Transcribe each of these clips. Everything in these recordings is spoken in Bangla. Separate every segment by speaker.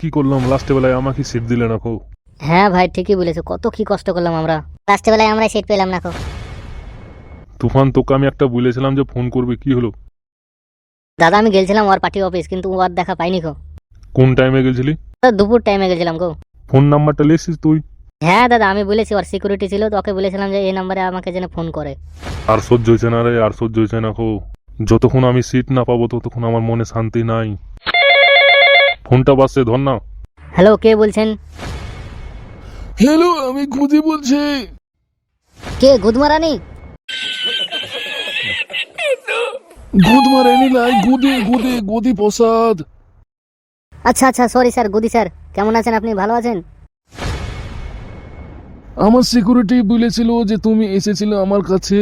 Speaker 1: কি করলাম লাস্টে বেলায় আমাকে সিট দিলে না কো।
Speaker 2: হ্যাঁ ভাই ঠিকই বলেছো, কত কি কষ্ট করলাম আমরা, লাস্টের বেলায় আমরা সিট পেলাম না।
Speaker 1: তুফান তোকে আমি একটা বলেছিলাম যে ফোন করবে, কি হলো?
Speaker 2: দাদা আমি গেছিলাম ওর পার্টি অফিস, কিন্তু ওর দেখা পাইনি গো।
Speaker 1: কোন টাইমে গেছিলি?
Speaker 2: দুপুর টাইমে গেছিলাম গো।
Speaker 1: ফোন নাম্বারটা লিখছিস তুই?
Speaker 2: হ্যাঁ দাদা আমি বলেছি, ওর সিকিউরিটি ছিল তো, ওকে বলেছিলাম যে এই নাম্বারে আমাকে যেন ফোন করে।
Speaker 1: আর সহ্য হয়েছে না রে, আর সহ্য হয়েছে না কো। যতক্ষণ আমি সিট না পাবো ততক্ষণ আমার মনে শান্তি নাই। ফোনটা বাজছে, ধর না।
Speaker 2: হ্যালো, কে বলছেন?
Speaker 1: হ্যালো, আমি গুদি বলছি।
Speaker 2: কে গুদমারানি?
Speaker 1: গুদমারানি নাই, গুদি গুদি গুদি প্রসাদ।
Speaker 2: আচ্ছা আচ্ছা, সরি স্যার, গুদি স্যার। কেমন আছেন আপনি, ভালো আছেন?
Speaker 1: আমার সিকিউরিটি বলেছিল যে তুমি এসেছিলে আমার কাছে,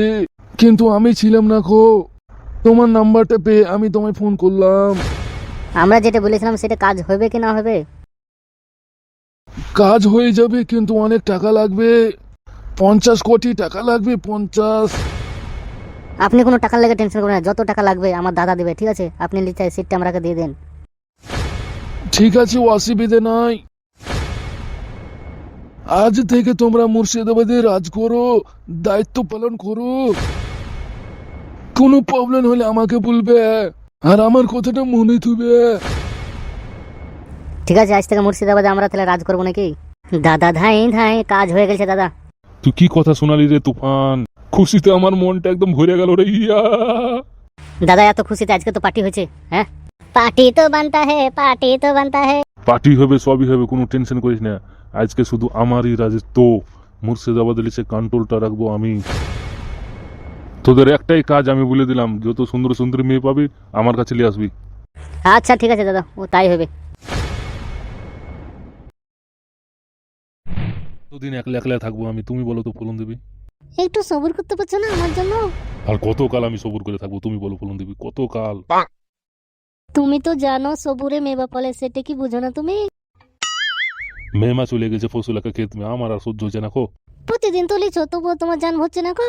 Speaker 1: কিন্তু আমি ছিলাম না কো। তোমার নাম্বারটা পেয়ে আমি তোমায় ফোন করলাম।
Speaker 2: আমরা যেটা বলেছিলাম সেটা কাজ হবে কি না হবে?
Speaker 1: কাজ হয়ে যাবে, কিন্তু অনেক টাকা লাগবে। 50 কোটি টাকা লাগবে, 50।
Speaker 2: আপনি কোনো টাকার লেগে টেনশন করবেন না, যত টাকা লাগবে আমার দাদা দেবে, ঠিক আছে? আপনি নিচে সিটটা আমাকে দিয়ে দেন।
Speaker 1: ঠিক আছে, অসুবিধে নাই। আজ থেকে তোমরা মুর্শিদাবাদে রাজ করো, দায়িত্ব পালন করো। কোনো প্রবলেম হলে আমাকে বলবে, আর আমার কথাটা মনে থুবে।
Speaker 2: ঠিক আছে, আজ থেকে মুর্শিদাবাদে আমরা তাহলে রাজ করবো নাকি? দাদা ধাই ধাই কাজ হয়ে গেছে দাদা।
Speaker 1: তুই কি কথা শোনালি রে তুফান? খুশিতে আমার মনটা একদম ভরে গেল রে। ইয়া
Speaker 2: দাদা এত খুশিতে, আজকে তো পার্টি হয়েছে। হ্যাঁ, পার্টি তো বানতা হে, পার্টি তো বানতা হে।
Speaker 1: পার্টি হবে, সবই হবে, কোনো টেনশন করিস না। আজকে শুধু আমারই রাজত্ব, মুর্শিদাবাদের সে কন্ট্রোলটা রাখবো আমি। তোদের একটাই কাজ আমি বলে দিলাম, যত সুন্দর সুন্দর মেয়ে পাবি আমার কাছে নিয়ে আসবি।
Speaker 2: আচ্ছা ঠিক আছে দাদা, ও তাই হবে।
Speaker 1: কতদিন একলা একলা থাকবো আমি, তুমি বলো তো ফলন দেবী।
Speaker 2: একটু সবর করতে পারছো না আমার জন্য?
Speaker 1: আর কতকাল আমি সবুর করে থাকবো, তুমি বলো ফলন দেবী, কতকাল?
Speaker 2: তুমি তো জানো সবুরে মেবা ফলে, সেটা কি বুঝো না তুমি?
Speaker 1: মেমা চলে গেছে ফসলাকা ক্ষেত মে, আমার আর সহ্য হচ্ছে না কো।
Speaker 2: প্রতিদিন তুলিছো তবুও তোমার জান হচ্ছে না কো।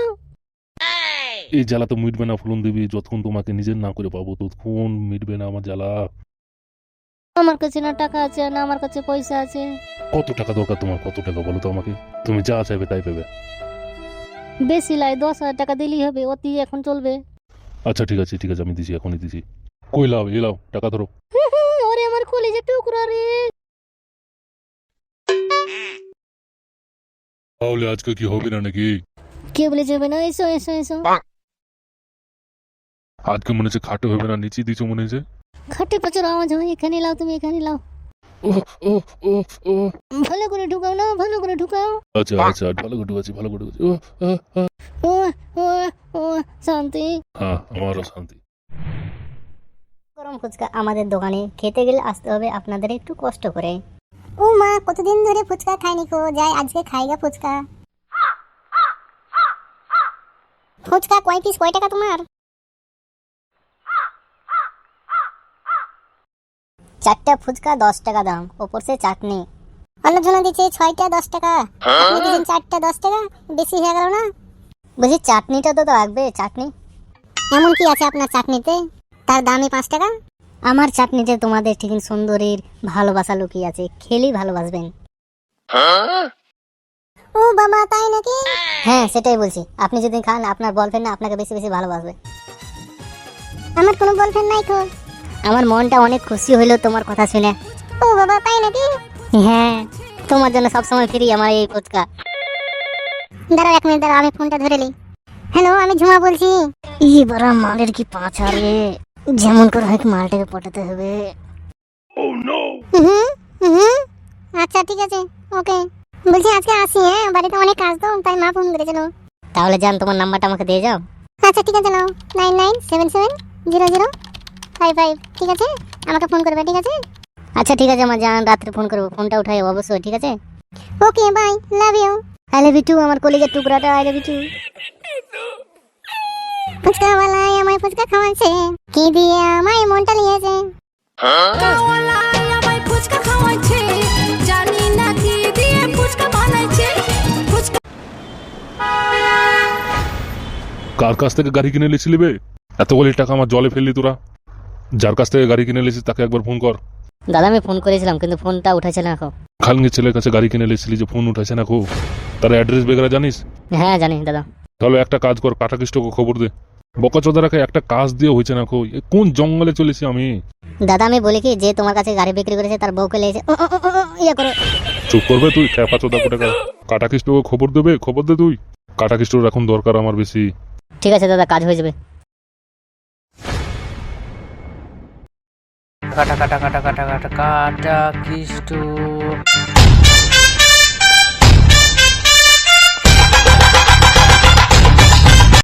Speaker 1: এই জ্বালা তো মিটবে না ফলন দেবী, যতক্ষণ তোমাকে নিজের না করে পাবো ততক্ষণ মিটবে না আমার জ্বালা।
Speaker 2: আমার কাছে না টাকা আছে, না আমার কাছে পয়সা আছে।
Speaker 1: কত টাকা দরকার তোমার, কত টাকা বলো তো আমাকে। তুমি যা চাইবে তাই পাবে।
Speaker 2: বেশি লাই 10,000 টাকা দিলেই হবে, অতি এখন চলবে।
Speaker 1: আচ্ছা ঠিক আছে ঠিক আছে, আমি দিছি, এখনই দিছি। কই লাও, এ লাও টাকা ধরো।
Speaker 2: ওরে আমার কলিজা টুকরা রে।
Speaker 1: তাহলে আজকে কি হবে না নাকি?
Speaker 2: কে বলে যাবে না? এসো এসো এসো।
Speaker 1: আজকে মনে হচ্ছে খাটে হবে না, নিচে দিছো মনে হচ্ছে।
Speaker 2: খাটে প্রচুর আওয়াজ হয়, এখানে লাও, তুমি এখানে লাও।
Speaker 1: ও ও ও ও
Speaker 2: ভালো করে ঢুকাও না, ভালো করে ঢুকাও।
Speaker 1: আচ্ছা আচ্ছা, ভালো করে ঢুকাচ্ছি, ভালো করে ঢুকাচ্ছি।
Speaker 2: ও ও ও শান্তি।
Speaker 1: হ্যাঁ, আমারও শান্তি।
Speaker 2: গরম ফুচকা আমাদের দোকানে খেতে গেলে আসতে হবে আপনাদের একটু কষ্ট করে। ও মা, কতদিন ধরে ফুচকা খাইনি কো, যাই আজকে খাইগা ফুচকা। ফুচকা কয় পিস, কয় টাকা তোমার? 4টা ফুচকা 10 টাকা দাম, ওপর সে চাটনি। অন্যজনা দিচ্ছে 6টা 10 টাকা, আপনি দিচ্ছেন 4টা 10 টাকা, বেশি হয়ে গেল না? বুঝি চাটনিটা তো লাগবে, চাটনি। এমন কি আছে আপনার চাটনিতে তার দামই 5 টাকা? আমার চাটনিতে তোমাদের ঠিক সুন্দরীর ভালোবাসা লুকিয়ে আছে, খেলেই ভালোবাসবেন। ও বাবা, তাই নাকি? হ্যাঁ সেটাই বলছি, আপনি যদি খান আপনার বলফ্রেন্ড না আপনাকে বেশি বেশি ভালোবাসবে। আমার কোনো বলফ্রেন্ড নাই তো। আমার মনটা অনেক খুশি হইলো তোমার কথা শুনে। ও বাবা, তাই নাকি? হ্যাঁ, তোমার জন্য সবসময় ফ্রি আমার এই ফুচকা। দাঁড়াও 1 মিনিট, দাঁড়াও আমি ফোনটা ধরে নিই। হ্যালো, আমি ঝুমা বলছি। ই বড় মালের কি পাঁচা রে, যেমন করে হোক মালটাকে পটাতে হবে। আচ্ছা ঠিক আছে, ওকে। বলছি আজকে আসি, হ্যাঁ বাড়িতে অনেক কাজ তো, তাই মা ফোন করেছিল। তাহলে যান, তোমার নাম্বারটা আমাকে দিয়ে যাও। আচ্ছা ঠিক আছে, নাও 99770055, ঠিক আছে? আমাকে ফোন করবে, ঠিক আছে? আচ্ছা ঠিক আছে আমার জান, রাত্রে ফোন করবো, ফোনটা উঠাই অবশ্যই, ঠিক আছে? Okay bye, love you. I love you too, আমার কলিজার টুকরাটা, আই লাভ ইউ টু। ফুচকাওয়ালাই আমায় ফুচকা খাওয়াচ্ছে, কি দিয়ে আমায় মনটা নিয়েছে।
Speaker 3: ফুচকাওয়ালাই আমায় ফুচকা খাওয়াচ্ছে, জানি না কি দিয়ে ফুচকা বানাইছে। ফুচকা
Speaker 1: কার কাছ থেকে গাড়ি কিনে লিছিলি বে? এতগুলি টাকা আমার জলে ফেললি তোরা। যার কাছ থেকে গাড়ি কিনে লিছিস তাকে একবার ফোন কর।
Speaker 2: দাদা আমি ফোন করেছিলাম কিন্তু ফোনটা উঠাইছে না এখন।
Speaker 1: খালঙ্গি ছেলের কাছে গাড়ি কিনে এসেছিলি যে ফোন উঠাইছে না খো, তার অ্যাড্রেস বেগরা জানিস?
Speaker 2: হ্যাঁ জানি দাদা।
Speaker 1: তাহলে একটা কাজ কর, কাটাকিষ্টকে খবর দে। বকাচোদারাকে একটা কাজ দিয়ে হয়েছে না খো, এ কোন জঙ্গলে চলেছি আমি।
Speaker 2: দাদা আমি বলি কি, যে তোমার কাছে গাড়ি বিক্রি করেছে তার বউকে লেগেছে ইয়া করো।
Speaker 1: চুপ করবে তুই, খেপা চোদা কোটে। কাটাকিষ্টকে খবর দেবে, খবর দে তুই। কাটাকিষ্টর এখন দরকার আমার বেশি।
Speaker 2: ঠিক আছে দাদা, কাজ হয়ে যাবে।
Speaker 4: কাটা কাটা কাটা কাটা কাটা কাটা কিষ্টু